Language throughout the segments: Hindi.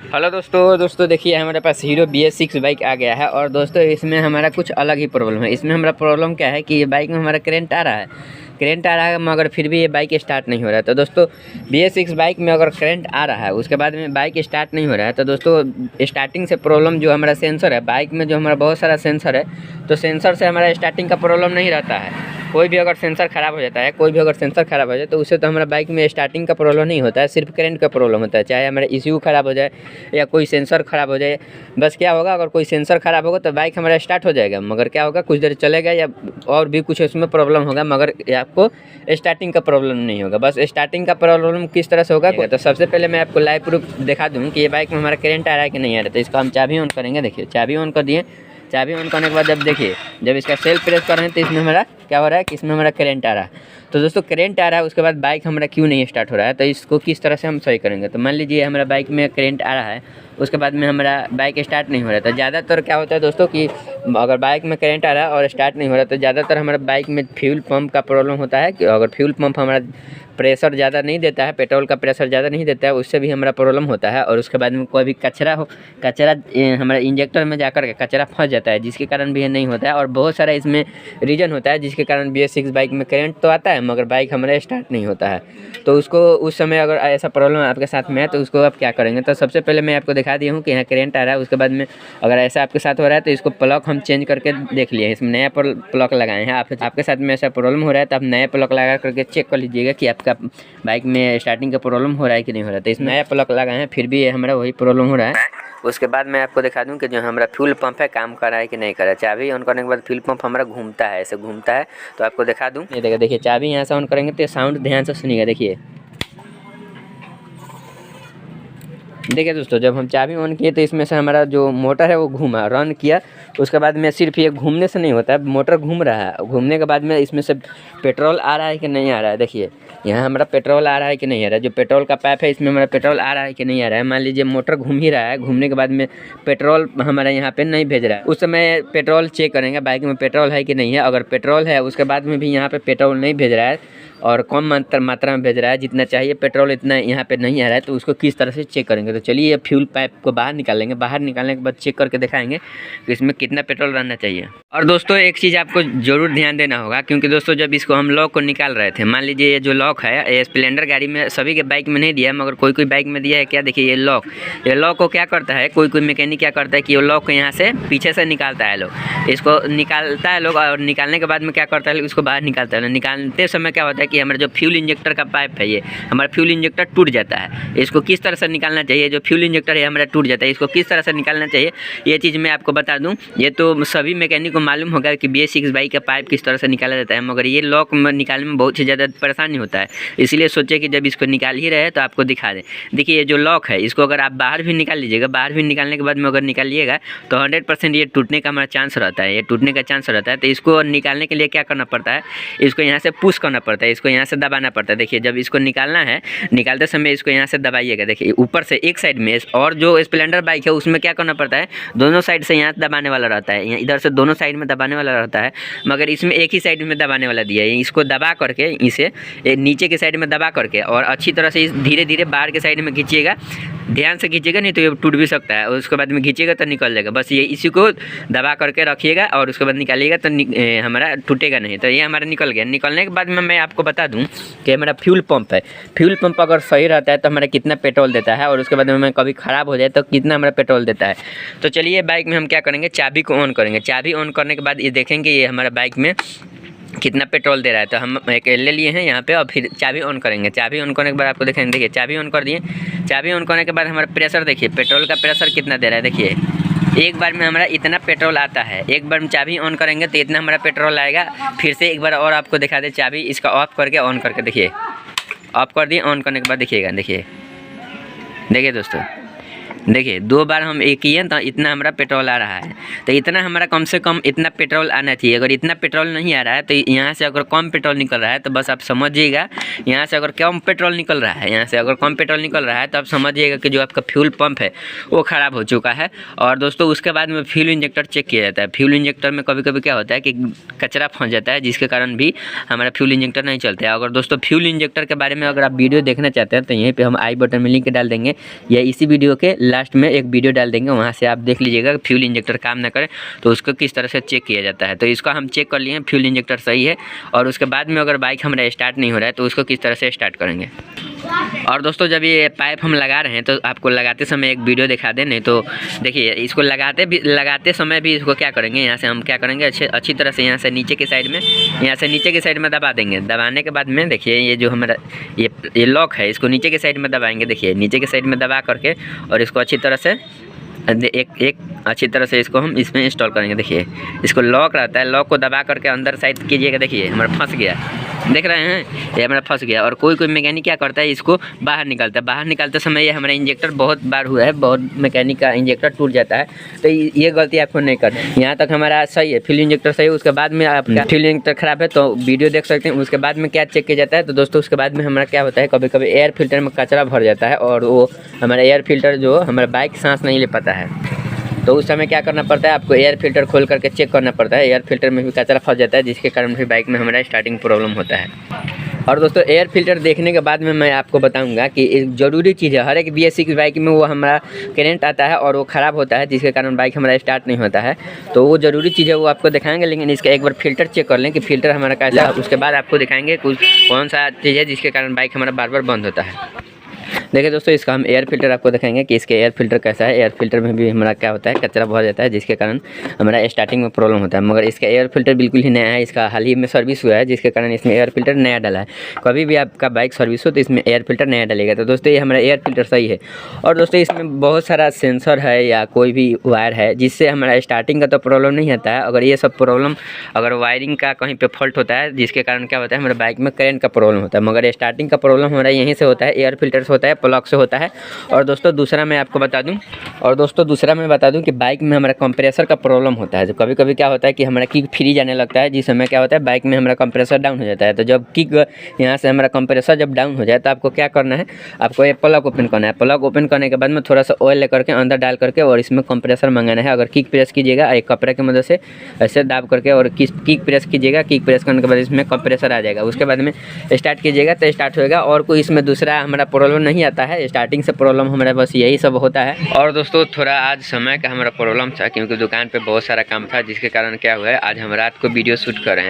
हेलो दोस्तों देखिए हमारे पास हीरो BS6 बाइक आ गया है। और दोस्तों इसमें हमारा कुछ अलग ही प्रॉब्लम है। इसमें हमारा प्रॉब्लम क्या है कि ये बाइक में हमारा करेंट आ रहा है मगर फिर भी ये बाइक स्टार्ट नहीं हो रहा है। तो दोस्तों BS6 बाइक में अगर करंट आ रहा है उसके बाद में बाइक स्टार्ट नहीं हो रहा है तो दोस्तों स्टार्टिंग से प्रॉब्लम जो हमारा सेंसर है, बाइक में जो हमारा बहुत सारा सेंसर है, तो सेंसर से हमारा स्टार्टिंग का प्रॉब्लम नहीं रहता है। कोई भी अगर सेंसर ख़राब हो जाता है, तो उससे तो हमारा बाइक में स्टार्टिंग का प्रॉब्लम नहीं होता है, सिर्फ करंट का प्रॉब्लम होता है। चाहे हमारा ECU ख़राब हो जाए या कोई सेंसर ख़राब हो जाए, बस क्या होगा, अगर कोई सेंसर ख़राब होगा तो बाइक हमारा स्टार्ट हो जाएगा, मगर क्या होगा कुछ देर चलेगा या और भी कुछ उसमें प्रॉब्लम होगा, मगर आपको स्टार्टिंग का प्रॉब्लम नहीं होगा। बस स्टार्टिंग का प्रॉब्लम किस तरह से होगा, तो सबसे पहले मैं आपको लाइव प्रूफ दिखा दूँ कि ये बाइक में हमारा करंट आ रहा है कि नहीं आ रहा है। तो इसको हम चाबी ऑन करेंगे। देखिए चाबी ऑन कर दिए। चाबी ऑन करने के बाद जब देखिए जब इसका सेल्फ प्रेस कर रहे हैं तो इसमें हमारा क्या हो रहा है कि इसमें हमारा करंट आ रहा है। तो दोस्तों करंट आ रहा है, उसके बाद बाइक हमारा क्यों नहीं स्टार्ट हो रहा है, तो इसको किस तरह से हम सही करेंगे। तो मान लीजिए हमारा बाइक में करंट आ रहा है, उसके बाद में हमारा बाइक स्टार्ट नहीं हो रहा है। तो ज़्यादातर क्या होता है दोस्तों कि अगर बाइक में करंट आ रहा है और स्टार्ट नहीं हो रहा है तो ज़्यादातर हमारा बाइक में फ्यूल पंप का प्रॉब्लम होता है कि अगर फ्यूल पंप हमारा प्रेशर ज़्यादा नहीं देता है, पेट्रोल का प्रेशर ज़्यादा नहीं देता है, उससे भी हमारा प्रॉब्लम होता है। और उसके बाद में कोई भी कचरा हमारा इंजेक्टर में जाकर के कचरा फंस जाता है, जिसके कारण भी ये नहीं होता है। और बहुत सारा इसमें रीज़न होता है जिसके कारण BS6 बाइक में करंट तो आता है मगर बाइक हमारा स्टार्ट नहीं होता है। तो उसको उस समय अगर ऐसा प्रॉब्लम आपके साथ में है तो उसको आप क्या करेंगे। तो सबसे पहले मैं आपको दिखा दिया हूँ कि यहाँ करंट आ रहा है। उसके बाद में अगर ऐसा आपके साथ हो रहा है तो इसको प्लग हम चेंज करके देख लिए, इसमें नया प्लग लगाए हैं। आपके साथ में ऐसा प्रॉब्लम हो रहा है तो आप नया प्लग लगा करके चेक कर लीजिएगा कि आपका बाइक में स्टार्टिंग का प्रॉब्लम हो रहा है कि नहीं हो रहा है। तो इसमें नया प्लग लगाए हैं फिर भी हमारा वही प्रॉब्लम हो रहा है। उसके बाद मैं आपको दिखा दूं कि जो हमारा फ्यूल पंप है काम कर रहा है कि नहीं कर रहा है। चाबी ऑन करने के बाद फ्यूल पंप हमारा घूमता है, ऐसे घूमता है। तो आपको दिखा दूं, ये देखिए चाबी यहाँ से ऑन करेंगे तो साउंड ध्यान से सुनिएगा। देखिए दोस्तों जब हम चाबी ऑन किए तो इसमें से हमारा जो मोटर है वो घूमा, रन किया। उसके बाद में सिर्फ ये घूमने से नहीं होता है, मोटर घूम रहा है, घूमने के बाद में इसमें से पेट्रोल आ रहा है कि नहीं आ रहा है। देखिए यहाँ हमारा पेट्रोल आ रहा है कि नहीं आ रहा है, जो पेट्रोल का पाइप है इसमें हमारा पेट्रोल आ रहा है कि नहीं आ रहा है। मान लीजिए मोटर घूम ही रहा है, घूमने के बाद में पेट्रोल हमारा यहाँ पे नहीं भेज रहा है, उस समय पेट्रोल चेक करेंगे बाइक में पेट्रोल है कि नहीं है। अगर पेट्रोल है उसके बाद में भी यहाँ पे पेट्रोल नहीं भेज रहा है और कम मात्रा में भेज रहा है, जितना चाहिए पेट्रोल इतना यहाँ पे नहीं आ रहा है, तो उसको किस तरह से चेक करेंगे। तो चलिए ये फ्यूल पाइप को बाहर निकालेंगे, बाहर निकालने के बाद चेक करके दिखाएंगे कि इसमें कितना पेट्रोल रहना चाहिए। और दोस्तों एक चीज़ आपको ज़रूर ध्यान देना होगा, क्योंकि दोस्तों जब इसको हम लॉक को निकाल रहे थे, मान लीजिए ये जो लॉक है ये स्प्लेंडर गाड़ी में सभी के बाइक में नहीं दिया है मगर कोई बाइक में दिया है। क्या देखिए ये लॉक को क्या करता है, कोई मैकेनिक क्या करता है कि ये लॉक को यहाँ से पीछे से निकालता है, लोग इसको निकालता है लोग, और निकालने के बाद में क्या करता है उसको बाहर निकालता है। निकालते समय क्या होता है कि हमारा जो फ्यूल इंजेक्टर का पाइप है, ये हमारा फ्यूल इंजेक्टर टूट जाता है। इसको किस तरह से निकालना चाहिए, जो फ्यूल इंजेक्टर है हमारा टूट जाता है, इसको किस तरह से निकालना चाहिए ये चीज़ मैं आपको बता दूं। ये तो सभी मैकेनिक को मालूम होगा कि BS6 बाइक का पाइप किस तरह से निकाला जाता है, मगर ये लॉक निकालने में बहुत ही ज़्यादा परेशानी होता है। इसलिए सोचे कि जब इसको निकाल ही रहे तो आपको दिखा दें। देखिए ये जो लॉक है इसको अगर आप बाहर भी निकाल लीजिएगा, बाहर भी निकालने के बाद में अगर निकालिएगा तो 100% ये टूटने का हमारा चांस रहता है, ये टूटने का चांस रहता है। तो इसको निकालने के लिए क्या करना पड़ता है, इसको यहाँ से पुश करना पड़ता है, इसको यहाँ से दबाना पड़ता है। देखिए जब इसको निकालना है, निकालते समय इसको यहाँ से दबाइएगा। देखिए ऊपर से एक साइड में, और जो स्प्लेंडर बाइक है उसमें क्या करना पड़ता है, दोनों साइड से यहाँ दबाने वाला रहता है, यहाँ इधर से दोनों साइड में दबाने वाला रहता है, मगर इसमें एक ही साइड में दबाने वाला दिया है। इसको दबा करके इसे नीचे के साइड में दबा करके और अच्छी तरह से धीरे धीरे बाहर के साइड में खींचिएगा, ध्यान से खींचिएगा नहीं तो ये टूट भी सकता है। उसके बाद में खींचिएगा तो निकल जाएगा। बस ये इसी को दबा करके रखिएगा और उसके बाद निकालिएगा तो हमारा टूटेगा नहीं। तो ये हमारा निकल गया। निकलने के बाद में मैं आपको बता दूं कि हमारा फ्यूल पंप है, फ्यूल पंप अगर सही रहता है तो हमारा कितना पेट्रोल देता है, और उसके बाद में कभी ख़राब हो जाए तो कितना हमारा पेट्रोल देता है। तो चलिए बाइक में हम क्या करेंगे, चाबी को ऑन करेंगे। चाबी ऑन करने के बाद ये देखेंगे ये हमारा बाइक में कितना पेट्रोल दे रहा है। तो हम एक ले लिए हैं यहाँ पे और फिर चाबी ऑन करेंगे। चाबी ऑन करने के बाद आपको देखेंगे, देखिए चाबी ऑन कर दिए। चाबी ऑन करने के बाद हमारा प्रेशर देखिए, पेट्रोल का प्रेशर कितना दे रहा है। देखिए एक बार में हमारा इतना पेट्रोल आता है, एक बार में चाबी ऑन करेंगे तो इतना हमारा पेट्रोल आएगा। फिर से एक बार और आपको दिखा दे, चाबी इसका ऑफ करके ऑन करके देखिए, ऑफ कर दिए, ऑन करने के बाद देखिएगा, देखिए दोस्तों, देखिए 2 बार हम एक किए तो इतना हमारा पेट्रोल आ रहा है। तो इतना हमारा कम से कम इतना पेट्रोल आना चाहिए। अगर इतना पेट्रोल नहीं आ रहा है तो यहाँ से अगर कम पेट्रोल निकल रहा है तो बस आप समझिएगा, यहाँ से अगर कम पेट्रोल निकल रहा है, यहाँ से अगर कम पेट्रोल निकल रहा है तो आप समझिएगा कि जो आपका फ्यूल पंप है वो ख़राब हो चुका है। और दोस्तों उसके बाद में फ्यूल इंजेक्टर चेक किया जाता है। फ्यूल इंजेक्टर में कभी कभी क्या होता है कि कचरा फंस जाता है, जिसके कारण भी हमारा फ्यूल इंजेक्टर नहीं चलता है। अगर दोस्तों फ्यूल इंजेक्टर के बारे में अगर आप वीडियो देखना चाहते हैं तो यहीं पर हम आई बटन में लिंक डाल देंगे, या इसी वीडियो के लास्ट में एक वीडियो डाल देंगे, वहाँ से आप देख लीजिएगा फ्यूल इंजेक्टर काम ना करे तो उसको किस तरह से चेक किया जाता है। तो इसको हम चेक कर लिए, फ्यूल इंजेक्टर सही है, और उसके बाद में अगर बाइक हमारा स्टार्ट नहीं हो रहा है तो उसको किस तरह से स्टार्ट करेंगे। और दोस्तों जब ये पाइप हम लगा रहे हैं तो आपको लगाते समय एक वीडियो दिखा दें, नहीं तो देखिए इसको लगाते समय भी इसको क्या करेंगे, यहाँ से हम क्या करेंगे अच्छी तरह से यहाँ से नीचे की साइड में, यहाँ से नीचे की साइड में दबा देंगे। दबाने के बाद में देखिए ये जो हमारा ये लॉक है, इसको नीचे की साइड में दबाएंगे। देखिए नीचे की साइड में दबा करके और इसको अच्छी तरह से एक अच्छी तरह से इसको हम इसमें इंस्टॉल करेंगे। देखिए इसको लॉक रहता है, लॉक को दबा करके अंदर साइड कीजिएगा। देखिए हमारा फंस गया, देख रहे हैं ये हमारा फंस गया। और कोई मैकेनिक क्या करता है, इसको बाहर निकालता है। बाहर निकालते समय ये हमारा इंजेक्टर बहुत बार हुआ है, बहुत मैकेनिक का इंजेक्टर टूट जाता है, तो ये गलती आपको नहीं करनी। यहाँ तक हमारा सही है, फ्यूल इंजेक्टर सही है। उसके बाद में आपका फ्यूल इंजेक्टर खराब है तो वीडियो देख सकते हैं। उसके बाद में क्या चेक किया जाता है, तो दोस्तों उसके बाद में हमारा क्या होता है, कभी कभी एयर फिल्टर में कचरा भर जाता है और वो हमारा एयर फिल्टर जो हमारा बाइक सांस नहीं ले पाता है, तो उस समय क्या करना पड़ता है, आपको एयर फिल्टर खोल करके चेक करना पड़ता है। एयर फिल्टर में भी कचरा फंस जाता है, जिसके कारण भी बाइक में हमारा स्टार्टिंग प्रॉब्लम होता है। और दोस्तों एयर फिल्टर देखने के बाद में मैं आपको बताऊंगा कि एक ज़रूरी चीज़ है, हर एक BS6 की बाइक में वो हमारा करंट आता है और वो ख़राब होता है, जिसके कारण बाइक हमारा स्टार्ट नहीं होता है। तो वो ज़रूरी चीज़ है, वो आपको दिखाएंगे, लेकिन इसका एक बार फिल्टर चेक कर लें कि फ़िल्टर हमारा कैसा है। उसके बाद आपको दिखाएंगे कौन सा चीज़ है जिसके कारण बाइक हमारा बार बार बंद होता है। देखिए दोस्तों इसका हम एयर फिल्टर आपको दिखाएंगे कि इसके एयर फिल्टर कैसा है। एयर फिल्टर में भी हमारा क्या होता है, कचरा भर जाता है, जिसके कारण हमारा स्टार्टिंग में प्रॉब्लम होता है। मगर इसका एयर फिल्टर बिल्कुल ही नया है, इसका हाल ही में सर्विस हुआ है, जिसके कारण इसमें एयर फिल्टर नया डाला है। कभी भी आपका बाइक सर्विस हो तो इसमें एयर फिल्टर नया डालेगा। तो दोस्तों ये हमारा एयर फिल्टर सही है। और दोस्तों इसमें बहुत सारा सेंसर है या कोई भी वायर है, जिससे हमारा स्टार्टिंग का तो प्रॉब्लम नहीं आता है। अगर ये सब प्रॉब्लम अगर वायरिंग का कहीं पर फॉल्ट होता है, जिसके कारण क्या होता है, हमारे बाइक में करंट का प्रॉब्लम होता है। मगर स्टार्टिंग का प्रॉब्लम हमारा यहीं से होता है, एयर फिल्टर से होता है, प्लग से होता है। और दोस्तों दूसरा मैं बता दूं कि बाइक में हमारा कंप्रेसर का प्रॉब्लम होता है। जो कभी कभी क्या होता है कि हमारा किक फ्री जाने लगता है, जिस समय क्या होता है बाइक में हमारा कंप्रेसर डाउन हो जाता है। तो जब किक यहाँ से हमारा कंप्रेसर जब डाउन हो जाए तो आपको क्या करना है, आपको ये प्लग ओपन करना है। प्लग ओपन करने के बाद में थोड़ा सा ऑयल लेकर के अंदर डाल करके और इसमें कंप्रेसर मंगाना है। अगर किक प्रेस कीजिएगा एक कपड़े की मदद से ऐसे दाब करके और किक प्रेस कीजिएगा, किक प्रेस करने के बाद इसमें कंप्रेसर आ जाएगा। उसके बाद में स्टार्ट कीजिएगा तो स्टार्ट होएगा। और कोई इसमें दूसरा हमारा प्रॉब्लम नहीं आता है, स्टार्टिंग से प्रॉब्लम हमारा बस यही सब होता है। और दोस्तों थोड़ा आज समय का हमारा प्रॉब्लम था, क्योंकि दुकान पे बहुत सारा काम था, जिसके कारण क्या हुआ है, आज हम रात को वीडियो शूट कर रहे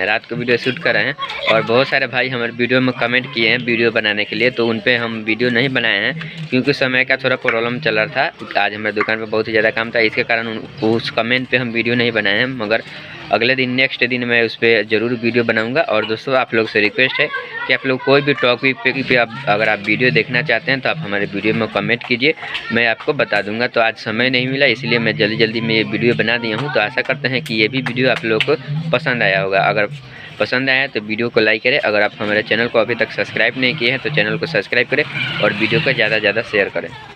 हैं। और बहुत सारे भाई हमारे वीडियो में कमेंट किए हैं वीडियो बनाने के लिए, तो उन पर हम वीडियो नहीं बनाए हैं, क्योंकि समय का थोड़ा प्रॉब्लम चल रहा था। आज हमारे दुकान पर बहुत ही ज़्यादा काम था, इसके कारण उस कमेंट पर हम वीडियो नहीं बनाए हैं। मगर अगले दिन नेक्स्ट दिन मैं उस पर ज़रूर वीडियो बनाऊंगा। और दोस्तों आप लोग से रिक्वेस्ट है कि आप लोग कोई भी टॉपिक पे अगर आप वीडियो देखना चाहते हैं तो आप हमारे वीडियो में कमेंट कीजिए, मैं आपको बता दूंगा। तो आज समय नहीं मिला, इसलिए मैं जल्दी में ये वीडियो बना दिया हूँ। तो आशा करते हैं कि ये भी वीडियो आप लोग को पसंद आया होगा। अगर पसंद आया है तो वीडियो को लाइक करें। अगर आप हमारे चैनल को अभी तक सब्सक्राइब नहीं किए हैं तो चैनल को सब्सक्राइब करें और वीडियो को ज़्यादा से ज़्यादा शेयर करें।